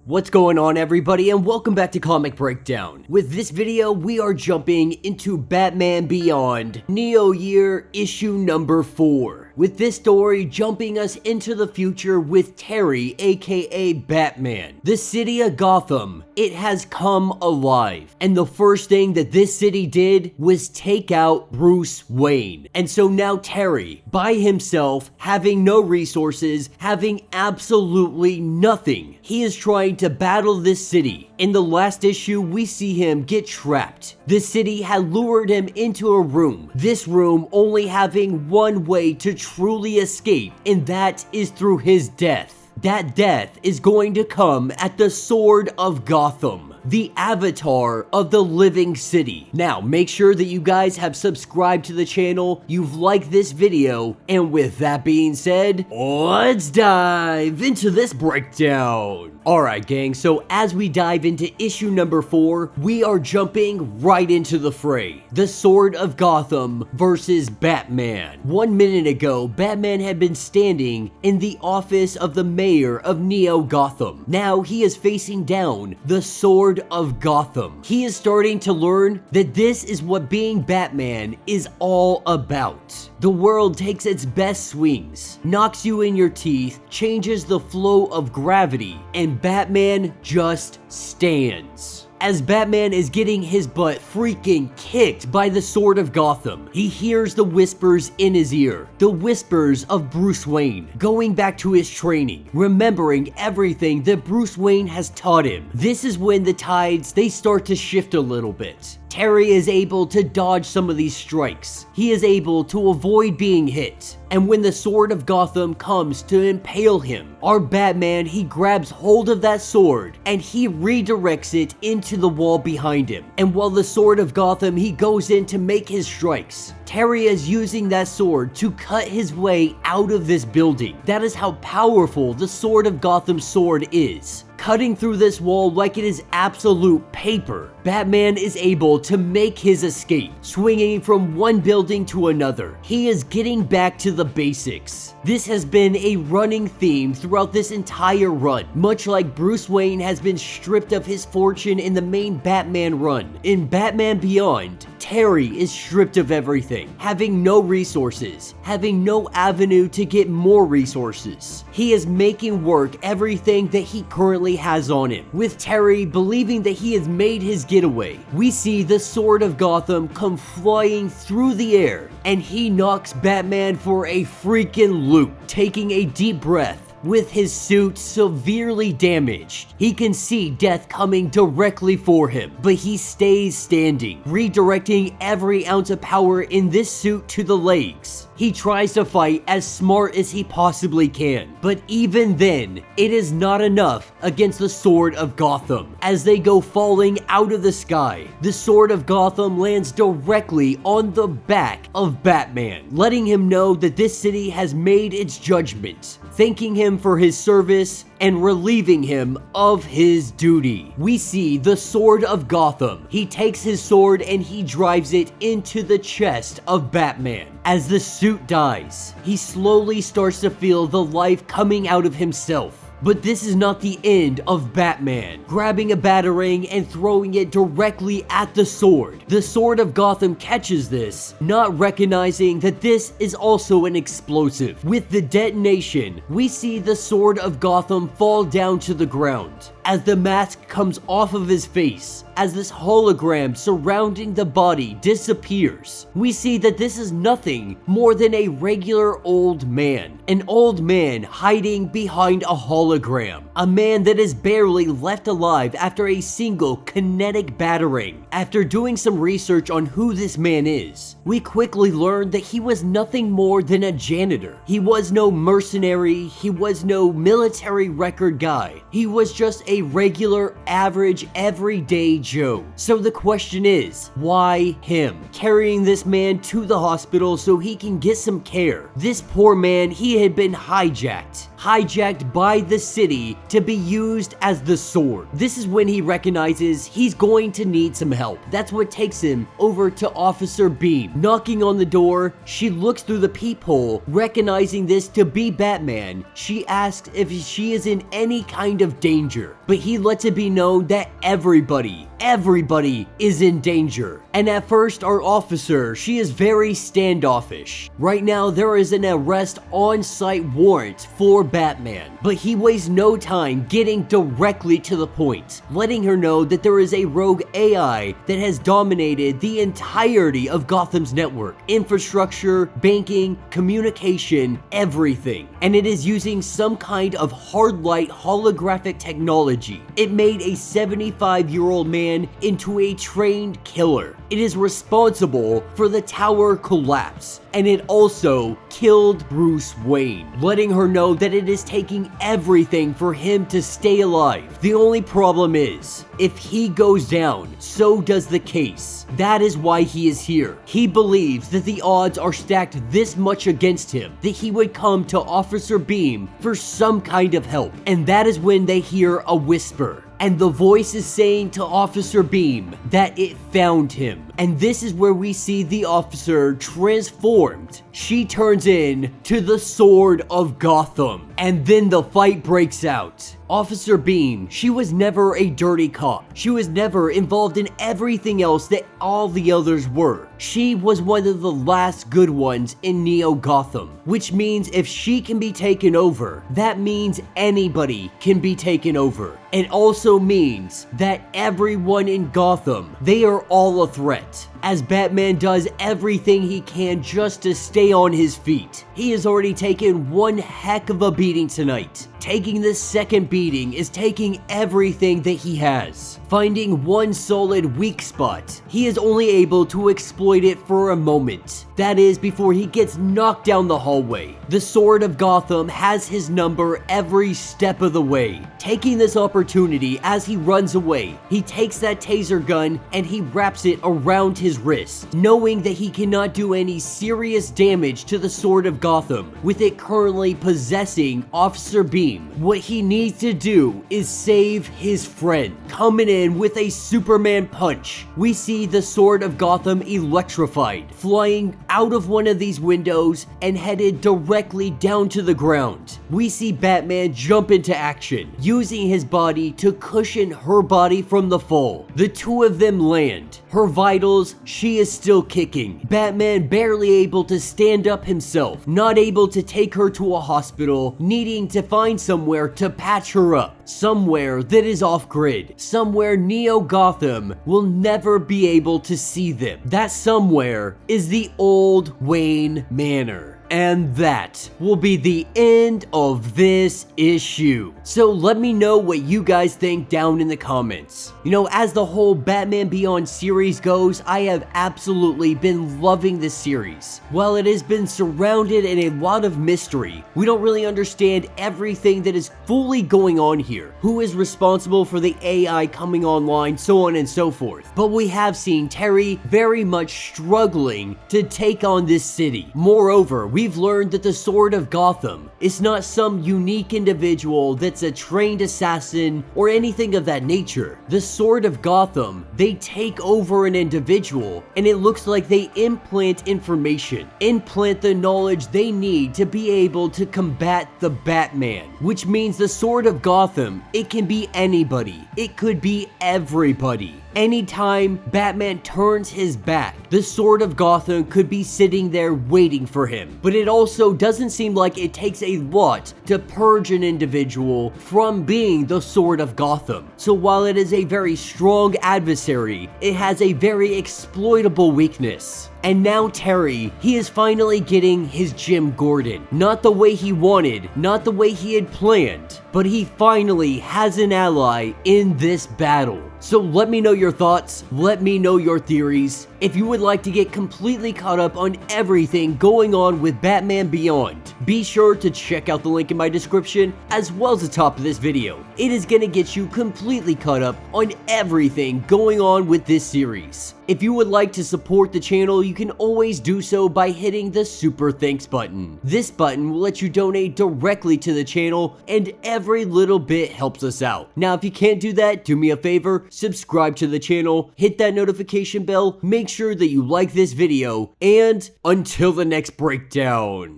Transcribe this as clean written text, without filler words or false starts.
What's going on, everybody, and welcome back to Comic Breakdown. With this video, we are jumping into Batman Beyond Neo Year issue number 4. With this story jumping us into the future with Terry, aka Batman. The city of Gotham, it has come alive. And the first thing that this city did was take out Bruce Wayne. And so now Terry, by himself, having no resources, having absolutely nothing, he is trying to battle this city. In the last issue, we see him get trapped. The city had lured him into a room. This room only having one way to truly escape, and that is through his death. That death is going to come at the Sword of Gotham, the avatar of the living city. Now, make sure that you guys have subscribed to the channel, you've liked this video, and with that being said, let's dive into this breakdown. Alright gang, so as we dive into issue number 4, we are jumping right into the fray. The Sword of Gotham versus Batman. 1 minute ago, Batman had been standing in the office of the mayor of Neo-gotham. Now he is facing down the Sword of Gotham. He is starting to learn that this is what being Batman is all about. The world takes its best swings, knocks you in your teeth, changes the flow of gravity, and Batman just stands. As Batman is getting his butt freaking kicked by the Sword of Gotham, he hears the whispers in his ear. The whispers of Bruce Wayne, going back to his training, remembering everything that Bruce Wayne has taught him. This is when the tides, they start to shift a little bit. Terry is able to dodge some of these strikes. He is able to avoid being hit. And when the Sword of Gotham comes to impale him, our Batman, he grabs hold of that sword and he redirects it into the wall behind him. And while the Sword of Gotham, he goes in to make his strikes, Terry is using that sword to cut his way out of this building. That is how powerful the Sword of Gotham sword is. Cutting through this wall like it is absolute paper, Batman is able to make his escape, swinging from one building to another. He is getting back to the basics. This has been a running theme throughout this entire run, much like Bruce Wayne has been stripped of his fortune in the main Batman run. In Batman Beyond, Terry is stripped of everything, having no resources, having no avenue to get more resources. He is making work everything that he currently has on him. With Terry believing that he has made his getaway, we see the Sword of Gotham come flying through the air, and he knocks Batman for a freaking loop. Taking a deep breath, with his suit severely damaged, he can see death coming directly for him, but he stays standing, redirecting every ounce of power in this suit to the legs. He tries to fight as smart as he possibly can, but even then, it is not enough against the Sword of Gotham. As they go falling out of the sky, the Sword of Gotham lands directly on the back of Batman, letting him know that this city has made its judgment, thanking him for his service and relieving him of his duty. We see the Sword of Gotham. He takes his sword and he drives it into the chest of Batman. As the suit dies, he slowly starts to feel the life coming out of himself. But this is not the end of Batman grabbing a batarang and throwing it directly at the sword. The Sword of Gotham catches this, not recognizing that this is also an explosive. With the detonation, we see the Sword of Gotham fall down to the ground. As the mask comes off of his face, as this hologram surrounding the body disappears, we see that this is nothing more than a regular old man. An old man hiding behind a hologram. A man that is barely left alive after a single kinetic batarang. After doing some research on who this man is, we quickly learned that he was nothing more than a janitor. He was no mercenary, he was no military record guy. He was just a regular, average, everyday Joe. So the question is, why him? Carrying this man to the hospital so he can get some care. This poor man, he had been hijacked hijacked by the city to be used as the sword. This is when he recognizes he's going to need some help. That's what takes him over to Officer Beam. Knocking on the door, she looks through the peephole, recognizing this to be Batman. She asks if she is in any kind of danger, but he lets it be known that everybody is in danger. And at first, our officer, she is very standoffish. Right now, there is an arrest on-site warrant for Batman, but he wastes no time getting directly to the point, letting her know that there is a rogue AI that has dominated the entirety of Gotham's network, infrastructure, banking, communication, everything. And it is using some kind of hard light holographic technology. It made a 75-year-old man into a trained killer. It is responsible for the tower collapse, and it also killed Bruce Wayne, letting her know that it is taking everything for him to stay alive. The only problem is, if he goes down, so does the case. That is why he is here. He believes that the odds are stacked this much against him that he would come to Officer Beam for some kind of help. And that is when they hear a whisper. And the voice is saying to Officer Beam that it found him. And this is where we see the officer transformed. She turns in to the Sword of Gotham. And then the fight breaks out. Officer Beam, she was never a dirty cop. She was never involved in everything else that all the others were. She was one of the last good ones in Neo-gotham, which means if she can be taken over, that means anybody can be taken over. It also means that everyone in Gotham, they are all a threat, as Batman does everything he can just to stay on his feet. He has already taken one heck of a beating tonight. Taking this second beating is taking everything that he has. Finding one solid weak spot, he is only able to exploit it for a moment. That is before he gets knocked down the hallway. The Sword of Gotham has his number every step of the way. Taking this opportunity as he runs away, he takes that taser gun and he wraps it around his wrist, knowing that he cannot do any serious damage to the Sword of Gotham with it currently possessing Officer Beam. What he needs to do is save his friend. Coming in with a Superman punch, we see the Sword of Gotham electrified, flying out of one of these windows and headed directly down to the ground. We see Batman jump into action, using his body to cushion her body from the fall. The two of them land. Her vitals, she is still kicking. Batman barely able to stand up himself, not able to take her to a hospital, needing to find somewhere to patch her up. Somewhere that is off-grid. Somewhere Neo-gotham will never be able to see them. That somewhere is the old Wayne Manor. And that will be the end of this issue. So let me know what you guys think down in the comments. You know, as the whole Batman Beyond series goes, I have absolutely been loving this series. While it has been surrounded in a lot of mystery, we don't really understand everything that is fully going on here. Who is responsible for the AI coming online, so on and so forth. But we have seen Terry very much struggling to take on this city. Moreover, we've learned that the Sword of Gotham is not some unique individual that's a trained assassin or anything of that nature. The Sword of Gotham, they take over an individual and it looks like they implant information, implant the knowledge they need to be able to combat the Batman, which means the Sword of Gotham, it can be anybody. It could be everybody. Anytime Batman turns his back, the Sword of Gotham could be sitting there waiting for him. But it also doesn't seem like it takes a lot to purge an individual from being the Sword of Gotham. So while it is a very strong adversary, it has a very exploitable weakness. And now Terry, he is finally getting his Jim Gordon. Not the way he wanted, not the way he had planned, but he finally has an ally in this battle. So let me know your thoughts, let me know your theories. If you would like to get completely caught up on everything going on with Batman Beyond, be sure to check out the link in my description as well as the top of this video. It is going to get you completely caught up on everything going on with this series. If you would like to support the channel, you can always do so by hitting the Super Thanks button. This button will let you donate directly to the channel, and every little bit helps us out. Now, if you can't do that, do me a favor, subscribe to the channel, hit that notification bell, make sure that you like this video, and until the next breakdown.